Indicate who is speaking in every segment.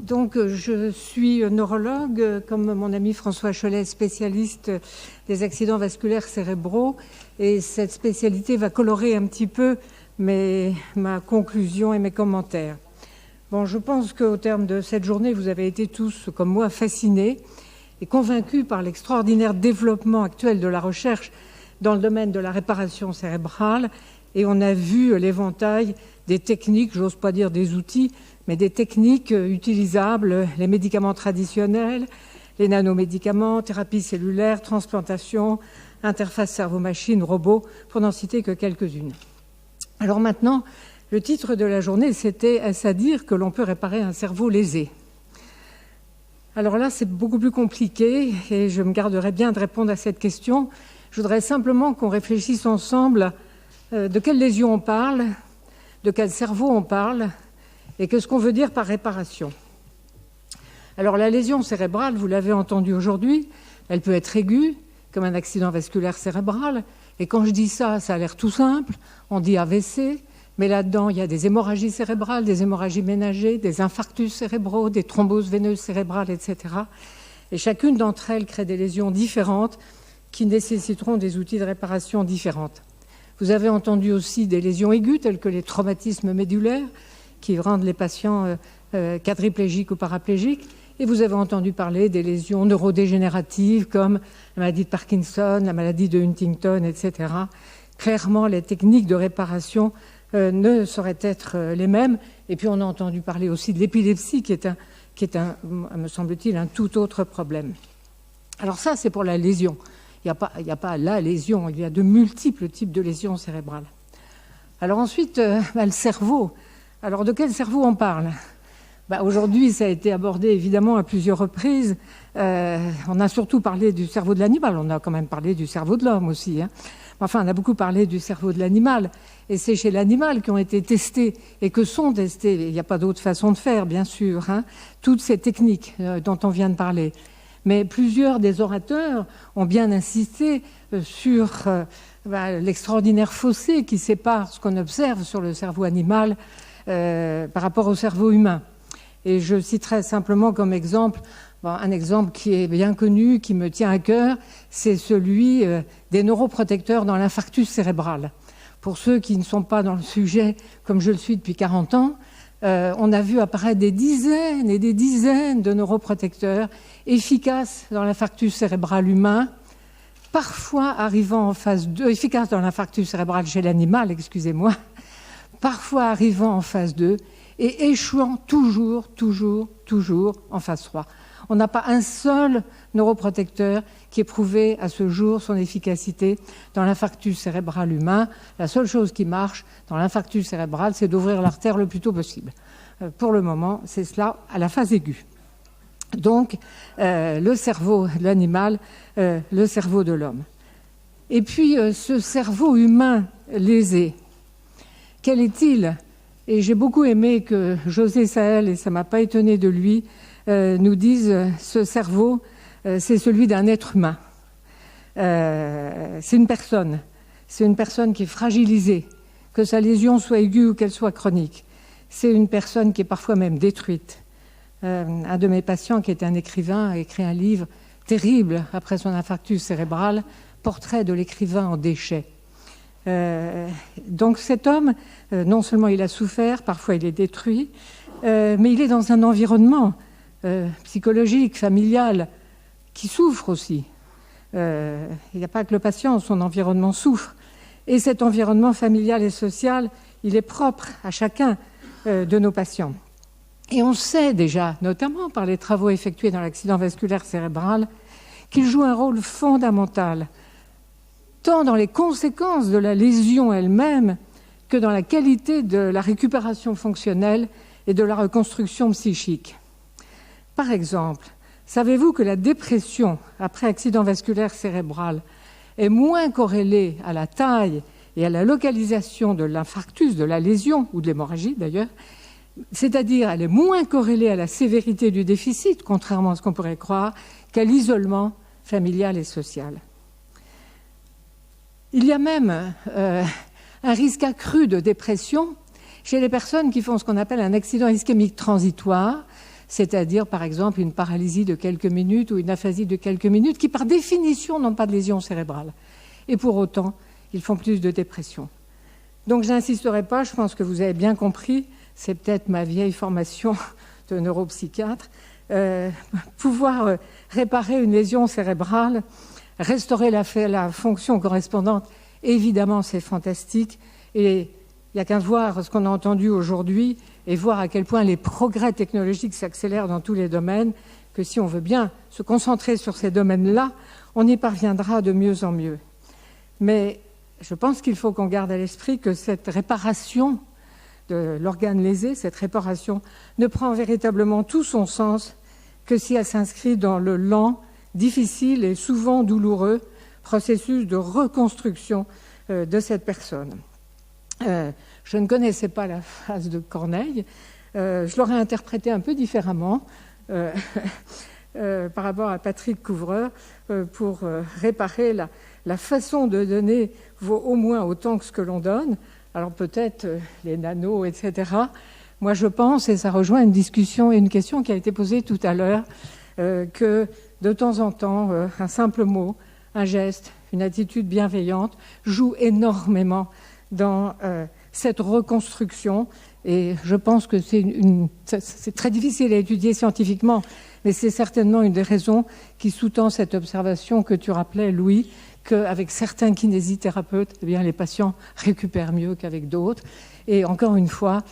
Speaker 1: Donc, je suis neurologue, comme mon ami François Cholet, spécialiste des accidents vasculaires cérébraux. Et cette spécialité va colorer un petit peu ma conclusion et mes commentaires. Bon, je pense qu'au terme de cette journée, vous avez été tous, comme moi, fascinés et convaincus par l'extraordinaire développement actuel de la recherche dans le domaine de la réparation cérébrale. Et on a vu l'éventail des techniques, j'ose pas dire des outils, mais des techniques utilisables, les médicaments traditionnels, les nanomédicaments, thérapie cellulaire, transplantation, interface cerveau-machine, robot, pour n'en citer que quelques-unes. Alors maintenant, le titre de la journée, c'était « Est-ce à dire que l'on peut réparer un cerveau lésé ?» Alors là, c'est beaucoup plus compliqué et je me garderai bien de répondre à cette question. Je voudrais simplement qu'on réfléchisse ensemble de quelle lésion on parle, de quel cerveau on parle et qu'est-ce qu'on veut dire par réparation. Alors la lésion cérébrale, vous l'avez entendu aujourd'hui, elle peut être aiguë, comme un accident vasculaire cérébral. Et quand je dis ça, ça a l'air tout simple. On dit AVC, mais là-dedans, il y a des hémorragies cérébrales, des hémorragies ménagées, des infarctus cérébraux, des thromboses veineuses cérébrales, etc. Et chacune d'entre elles crée des lésions différentes qui nécessiteront des outils de réparation différents. Vous avez entendu aussi des lésions aiguës, telles que les traumatismes médulaires, qui rendent les patients quadriplégiques ou paraplégiques. Et vous avez entendu parler des lésions neurodégénératives comme la maladie de Parkinson, la maladie de Huntington, etc. Clairement, les techniques de réparation ne sauraient être les mêmes. Et puis on a entendu parler aussi de l'épilepsie qui est me semble-t-il, un tout autre problème. Alors ça, c'est pour la lésion. Il n'y a pas la lésion, il y a de multiples types de lésions cérébrales. Alors ensuite, le cerveau. Alors de quel cerveau on parle ? Aujourd'hui, ça a été abordé évidemment à plusieurs reprises. On a surtout parlé du cerveau de l'animal. On a quand même parlé du cerveau de l'homme aussi. Enfin, on a beaucoup parlé du cerveau de l'animal. Et c'est chez l'animal qu'ont été testés et que sont testés. Il n'y a pas d'autre façon de faire, bien sûr, toutes ces techniques dont on vient de parler. Mais plusieurs des orateurs ont bien insisté sur l'extraordinaire fossé qui sépare ce qu'on observe sur le cerveau animal par rapport au cerveau humain. Et je citerai simplement comme exemple, un exemple qui est bien connu, qui me tient à cœur, c'est celui des neuroprotecteurs dans l'infarctus cérébral. Pour ceux qui ne sont pas dans le sujet, comme je le suis depuis 40 ans, on a vu apparaître des dizaines et des dizaines de neuroprotecteurs efficaces dans l'infarctus cérébral humain, parfois arrivant en phase 2, efficaces dans l'infarctus cérébral chez l'animal, excusez-moi, parfois arrivant en phase 2, et échouant toujours en phase 3. On n'a pas un seul neuroprotecteur qui ait prouvé à ce jour son efficacité dans l'infarctus cérébral humain. La seule chose qui marche dans l'infarctus cérébral, c'est d'ouvrir l'artère le plus tôt possible. Pour le moment, c'est cela à la phase aiguë. Donc, le cerveau de l'animal, le cerveau de l'homme. Et puis, ce cerveau humain lésé, quel est-il ? Et j'ai beaucoup aimé que José Sahel, et ça ne m'a pas étonné de lui, nous dise ce cerveau, c'est celui d'un être humain. C'est une personne qui est fragilisée, que sa lésion soit aiguë ou qu'elle soit chronique. C'est une personne qui est parfois même détruite. Un de mes patients, qui était un écrivain, a écrit un livre terrible après son infarctus cérébral, Portrait de l'écrivain en déchet. Donc cet homme, non seulement il a souffert, parfois il est détruit, mais il est dans un environnement psychologique, familial, qui souffre aussi. Il n'y a pas que le patient, son environnement souffre. Et cet environnement familial et social, il est propre à chacun de nos patients. Et on sait déjà, notamment par les travaux effectués dans l'accident vasculaire cérébral, qu'il joue un rôle fondamental tant dans les conséquences de la lésion elle-même que dans la qualité de la récupération fonctionnelle et de la reconstruction psychique. Par exemple, savez-vous que la dépression après accident vasculaire cérébral est moins corrélée à la taille et à la localisation de l'infarctus, de la lésion, ou de l'hémorragie d'ailleurs, c'est-à-dire elle est moins corrélée à la sévérité du déficit, contrairement à ce qu'on pourrait croire, qu'à l'isolement familial et social. Il y a même un risque accru de dépression chez les personnes qui font ce qu'on appelle un accident ischémique transitoire, c'est-à-dire par exemple une paralysie de quelques minutes ou une aphasie de quelques minutes, qui par définition n'ont pas de lésion cérébrale. Et pour autant, ils font plus de dépression. Donc je n'insisterai pas, je pense que vous avez bien compris, c'est peut-être ma vieille formation de neuropsychiatre, pouvoir réparer une lésion cérébrale, restaurer la fonction correspondante, évidemment c'est fantastique, et il n'y a qu'à voir ce qu'on a entendu aujourd'hui et voir à quel point les progrès technologiques s'accélèrent dans tous les domaines, que si on veut bien se concentrer sur ces domaines-là, on y parviendra de mieux en mieux. Mais je pense qu'il faut qu'on garde à l'esprit que cette réparation de l'organe lésé, cette réparation, ne prend véritablement tout son sens que si elle s'inscrit dans le lent, difficile et souvent douloureux processus de reconstruction de cette personne. Je ne connaissais pas la phrase de Corneille, je l'aurais interprétée un peu différemment par rapport à Patrick Couvreur pour réparer la façon de donner vaut au moins autant que ce que l'on donne. Alors peut-être les nanos, etc. Moi je pense, et ça rejoint une discussion et une question qui a été posée tout à l'heure, que de temps en temps, un simple mot, un geste, une attitude bienveillante joue énormément dans cette reconstruction. Et je pense que c'est très difficile à étudier scientifiquement, mais c'est certainement une des raisons qui sous-tend cette observation que tu rappelais, Louis, qu'avec certains kinésithérapeutes, eh bien, les patients récupèrent mieux qu'avec d'autres. Et encore une fois,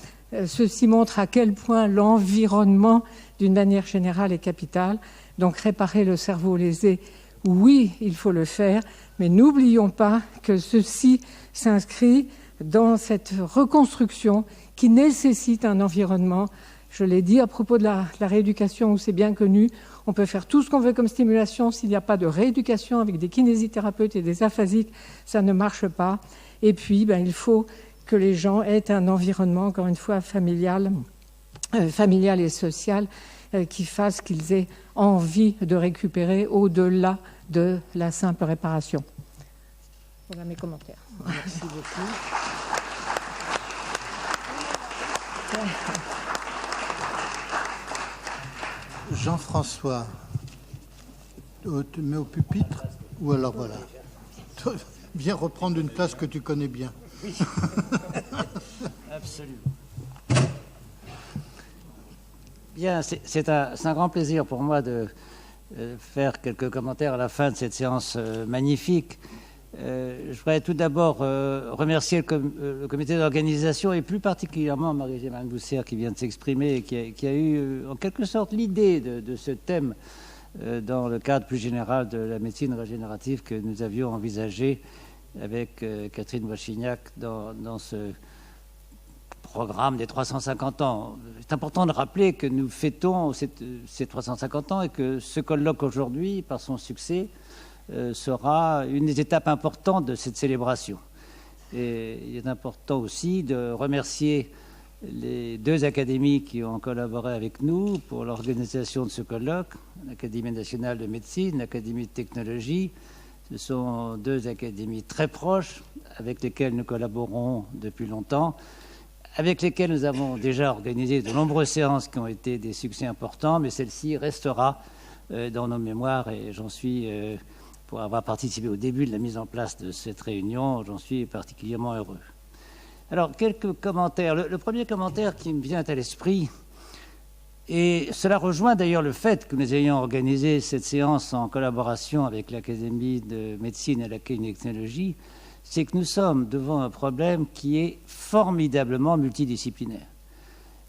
Speaker 1: ceci montre à quel point l'environnement, d'une manière générale, est capital. Donc réparer le cerveau lésé, oui, il faut le faire, mais n'oublions pas que ceci s'inscrit dans cette reconstruction qui nécessite un environnement. Je l'ai dit à propos de la rééducation, où c'est bien connu, on peut faire tout ce qu'on veut comme stimulation, s'il n'y a pas de rééducation avec des kinésithérapeutes et des aphasiques, ça ne marche pas. Et puis, il faut que les gens aient un environnement, encore une fois, familial et social, qui fasse qu'ils aient envie de récupérer au-delà de la simple réparation. Voilà mes commentaires. Merci beaucoup.
Speaker 2: Jean-François, tu mets au pupitre ou alors voilà. Viens reprendre une place que tu connais bien.
Speaker 3: Oui, absolument. Bien, c'est un grand plaisir pour moi de faire quelques commentaires à la fin de cette séance magnifique. Je voudrais tout d'abord remercier le comité d'organisation et plus particulièrement Marie-Germaine Boussière qui vient de s'exprimer et qui a eu en quelque sorte l'idée de ce thème dans le cadre plus général de la médecine régénérative que nous avions envisagé avec Catherine Wachignac dans ce programme des 350 ans. C'est important de rappeler que nous fêtons ces 350 ans et que ce colloque aujourd'hui, par son succès, sera une des étapes importantes de cette célébration. Et il est important aussi de remercier les deux académies qui ont collaboré avec nous pour l'organisation de ce colloque, l'Académie nationale de médecine, l'Académie de technologie. Ce sont deux académies très proches avec lesquelles nous collaborons depuis longtemps, avec lesquelles nous avons déjà organisé de nombreuses séances qui ont été des succès importants, mais celle-ci restera dans nos mémoires et j'en suis... pour avoir participé au début de la mise en place de cette réunion, j'en suis particulièrement heureux. Alors, quelques commentaires. Le premier commentaire qui me vient à l'esprit, et cela rejoint d'ailleurs le fait que nous ayons organisé cette séance en collaboration avec l'Académie de médecine et l'Académie de technologie, c'est que nous sommes devant un problème qui est formidablement multidisciplinaire.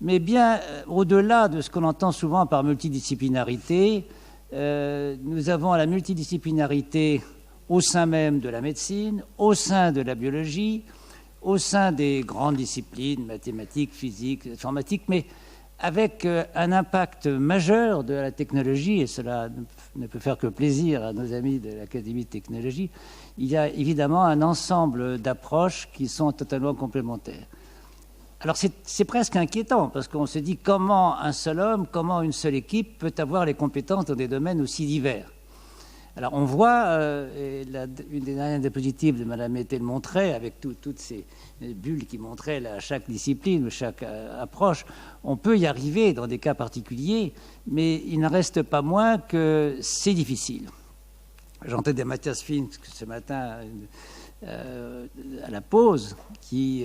Speaker 3: Mais bien au-delà de ce qu'on entend souvent par multidisciplinarité, nous avons la multidisciplinarité au sein même de la médecine, au sein de la biologie, au sein des grandes disciplines, mathématiques, physique, informatique, mais avec un impact majeur de la technologie, et cela ne peut faire que plaisir à nos amis de l'Académie de technologie, il y a évidemment un ensemble d'approches qui sont totalement complémentaires. Alors c'est presque inquiétant, parce qu'on se dit comment un seul homme, comment une seule équipe peut avoir les compétences dans des domaines aussi divers. Alors on voit, une des dernières diapositives de Mme Mété le montrait, avec toutes ces bulles qui montraient là, chaque discipline, chaque approche, on peut y arriver dans des cas particuliers, mais il n'en reste pas moins que c'est difficile. J'entendais des Mathias Finck ce matin à la pause qui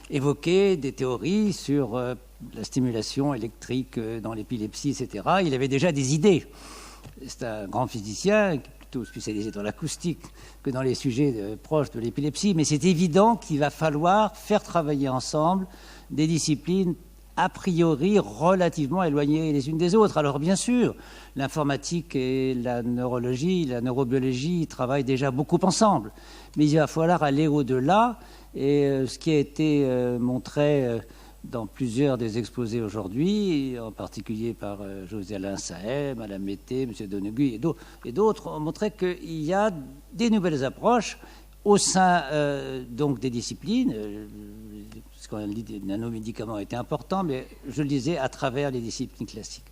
Speaker 3: évoquait des théories sur la stimulation électrique dans l'épilepsie, etc. Il avait déjà des idées. C'est un grand physicien, plutôt spécialisé dans l'acoustique que dans les sujets proches de l'épilepsie, mais c'est évident qu'il va falloir faire travailler ensemble des disciplines a priori relativement éloignées les unes des autres. Alors bien sûr, l'informatique et la neurologie, la neurobiologie travaillent déjà beaucoup ensemble, mais il va falloir aller au-delà, et ce qui a été montré dans plusieurs des exposés aujourd'hui, en particulier par José-Alain Sahet, Mme Mété, M. Doneguy et d'autres, ont montré qu'il y a des nouvelles approches au sein donc des disciplines. Ce qu'on dit des nanomédicaments était important, mais je le disais à travers les disciplines classiques.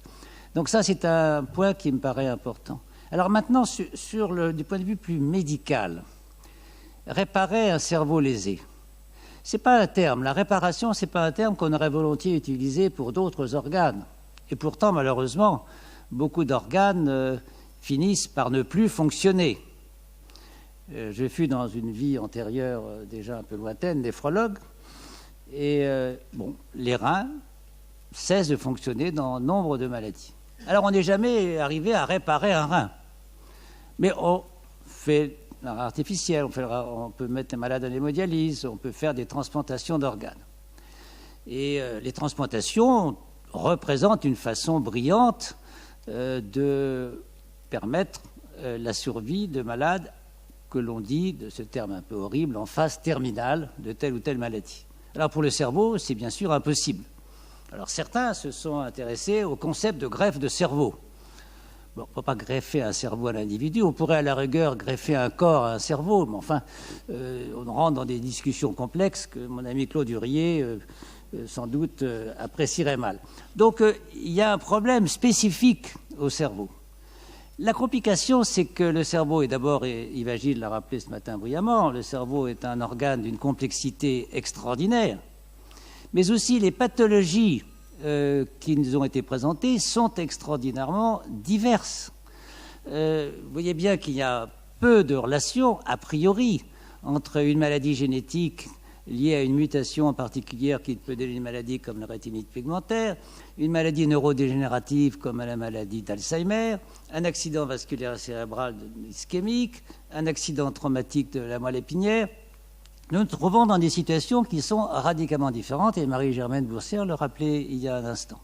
Speaker 3: Donc ça, c'est un point qui me paraît important. Alors maintenant, du point de vue plus médical, réparer un cerveau lésé. C'est pas un terme. La réparation, c'est pas un terme qu'on aurait volontiers utilisé pour d'autres organes. Et pourtant, malheureusement, beaucoup d'organes finissent par ne plus fonctionner. Je fus dans une vie antérieure, déjà un peu lointaine, néphrologue. Et les reins cessent de fonctionner dans nombre de maladies. Alors, on n'est jamais arrivé à réparer un rein. Mais on fait un rein artificiel, on peut mettre les malades en hémodialyse, on peut faire des transplantations d'organes. Et les transplantations représentent une façon brillante de permettre la survie de malades que l'on dit, de ce terme un peu horrible, en phase terminale de telle ou telle maladie. Alors pour le cerveau, c'est bien sûr impossible. Alors certains se sont intéressés au concept de greffe de cerveau. Bon, on ne peut pas greffer un cerveau à l'individu, on pourrait à la rigueur greffer un corps à un cerveau, mais enfin, on rentre dans des discussions complexes que mon ami Claude Hurier, sans doute, apprécierait mal. Donc, il y a un problème spécifique au cerveau. La complication, c'est que le cerveau est d'abord, et Yves Gilles l'a rappelé ce matin brillamment, le cerveau est un organe d'une complexité extraordinaire, mais aussi les pathologies qui nous ont été présentées sont extraordinairement diverses. Vous voyez bien qu'il y a peu de relations, a priori, entre une maladie génétique liée à une mutation en particulier qui peut donner une maladie comme la rétinite pigmentaire, une maladie neurodégénérative comme la maladie d'Alzheimer, un accident vasculaire cérébral ischémique, un accident traumatique de la moelle épinière. Nous nous trouvons dans des situations qui sont radicalement différentes, et Marie-Germaine Boursière le rappelait il y a un instant.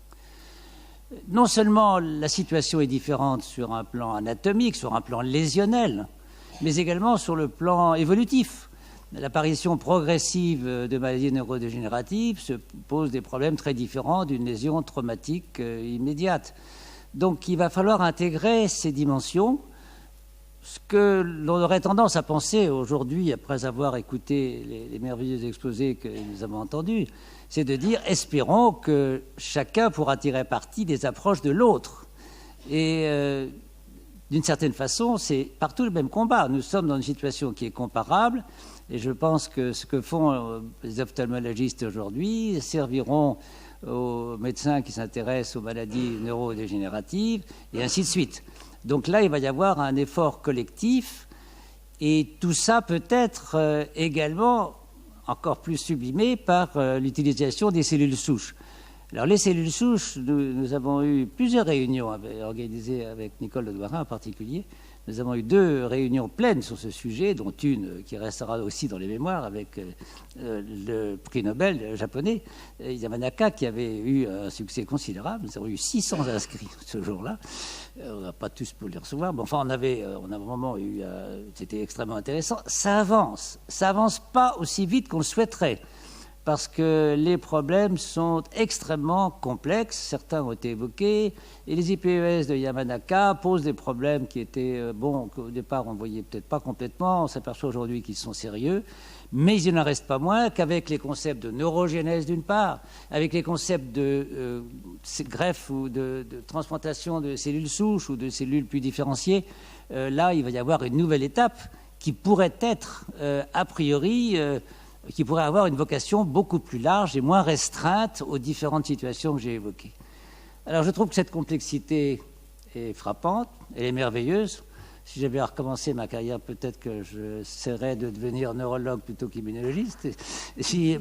Speaker 3: Non seulement la situation est différente sur un plan anatomique, sur un plan lésionnel, mais également sur le plan évolutif. L'apparition progressive de maladies neurodégénératives se pose des problèmes très différents d'une lésion traumatique immédiate. Donc il va falloir intégrer ces dimensions. Ce que l'on aurait tendance à penser aujourd'hui, après avoir écouté les merveilleux exposés que nous avons entendus, c'est de dire, espérons que chacun pourra tirer parti des approches de l'autre. Et d'une certaine façon, c'est partout le même combat. Nous sommes dans une situation qui est comparable, et je pense que ce que font les ophtalmologistes aujourd'hui serviront aux médecins qui s'intéressent aux maladies neurodégénératives, et ainsi de suite. Donc là, il va y avoir un effort collectif, et tout ça peut être également encore plus sublimé par l'utilisation des cellules souches. Alors les cellules souches, nous avons eu plusieurs réunions organisées avec Nicole Ledouarin en particulier. Nous avons eu 2 réunions pleines sur ce sujet, dont une qui restera aussi dans les mémoires avec le prix Nobel japonais, Yamanaka, qui avait eu un succès considérable. Nous avons eu 600 inscrits ce jour-là. On n'a pas tous pu les recevoir, mais enfin, on a vraiment eu... C'était extrêmement intéressant. Ça avance pas aussi vite qu'on le souhaiterait. parce que les problèmes sont extrêmement complexes. Certains ont été évoqués, et les IPES de Yamanaka posent des problèmes qui étaient, bon, qu'au départ on ne voyait peut-être pas complètement, on s'aperçoit aujourd'hui qu'ils sont sérieux, mais il n'en reste pas moins qu'avec les concepts de neurogénèse d'une part, avec les concepts de greffe ou de transplantation de cellules souches ou de cellules plus différenciées, là il va y avoir une nouvelle étape qui pourrait être, a priori, qui pourrait avoir une vocation beaucoup plus large et moins restreinte aux différentes situations que j'ai évoquées. Alors je trouve que cette complexité est frappante, elle est merveilleuse. Si j'avais à recommencer ma carrière, peut-être que j'essaierais de devenir neurologue plutôt qu'immunologiste,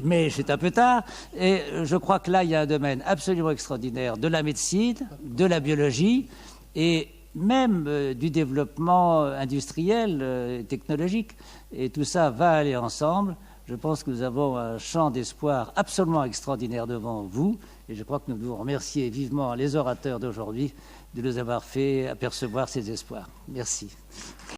Speaker 3: mais c'est un peu tard. Et je crois que là, il y a un domaine absolument extraordinaire de la médecine, de la biologie et même du développement industriel, technologique. Et tout ça va aller ensemble. Je pense que nous avons un champ d'espoir absolument extraordinaire devant vous et je crois que nous devons remercier vivement les orateurs d'aujourd'hui de nous avoir fait apercevoir ces espoirs. Merci.